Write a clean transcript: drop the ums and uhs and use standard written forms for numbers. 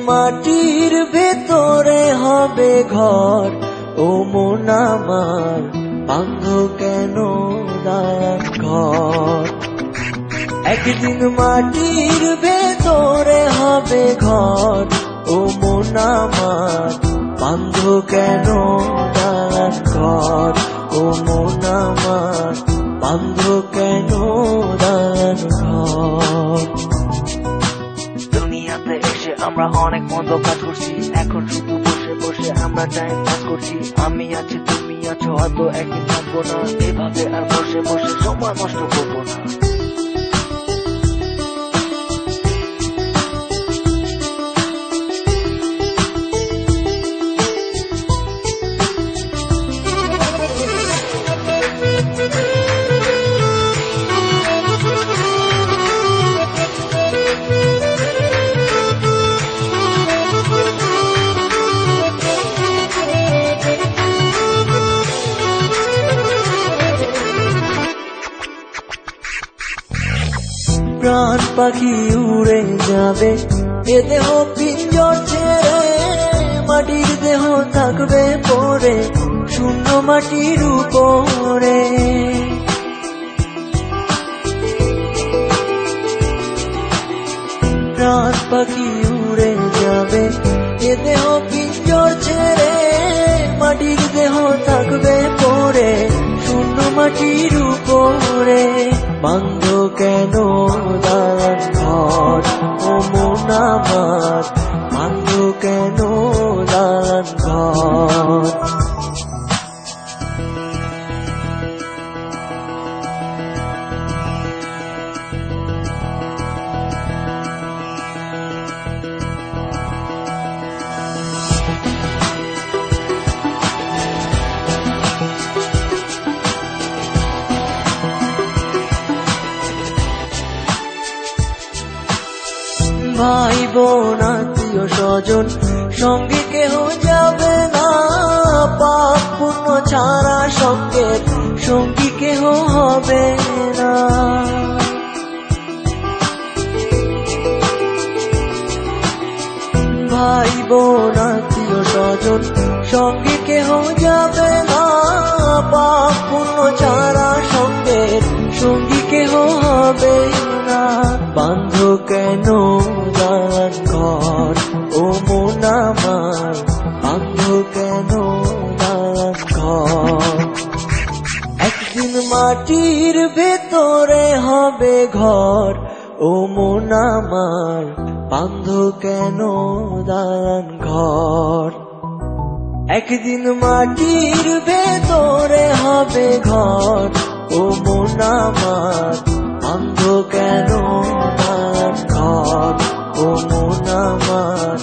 মাটির ভেতরে হবে ঘর, ও মন আমার বাঁধ কেন দালান ঘর। একদিন মাটির ভেতরে হবে ঘর, ও মন আমার বাঁধ কেন দালান ঘর, ও মন আমার বাঁধ কেন দালান ঘর। দুনিয়াতে এসে আমরা অনেক মন্দ কাজ করছি, এখন শুধু বসে বসে আমরা টাইম পাস করছি। আমি আছি তুমি আছো, হয়তো একদিন থাকবো না, এভাবে আর বসে বসে সময় নষ্ট করবো না। প্রাণ পাখি উড়ে যাবে এ দেহ পিঞ্জর ছেড়ে, মাটির দেহ থাকবে পড়ে শূন্য মাটির উপরে। প্রাণ পাখি উড়ে যাবে এ দেহ পিঞ্জর ছেড়ে, মাটির দেহ থাকবে পড়ে শূন্য মাটির উপরে। বাঁধ কেন দালান ঘর, ও মন আমার বাঁধ কেন দালান ঘর। ভাই বোন আত্মীয় স্বজন সঙ্গে কেহ যাবে না, পাপ পুণ্য ছাড়া সঙ্গের সঙ্গী কেহ হবে না। ভাই বোন আত্মীয় স্বজন সঙ্গে কেহ যাবে না, পাপ পুণ্য ছাড়া সঙ্গের সঙ্গী কেহ হবে না। বাঁধ কেন দালান ঘর, ও মন আমার বাঁধ কেন দালান ঘর। একদিন মাটির ভেতরে হবে ঘর, ও মন আমার বাঁধ কেন দালান ঘর। একদিন মাটির ভেতরে হবে ঘর, ও মন আমার বাঁধ কেন দালান ঘর, ও মন আমার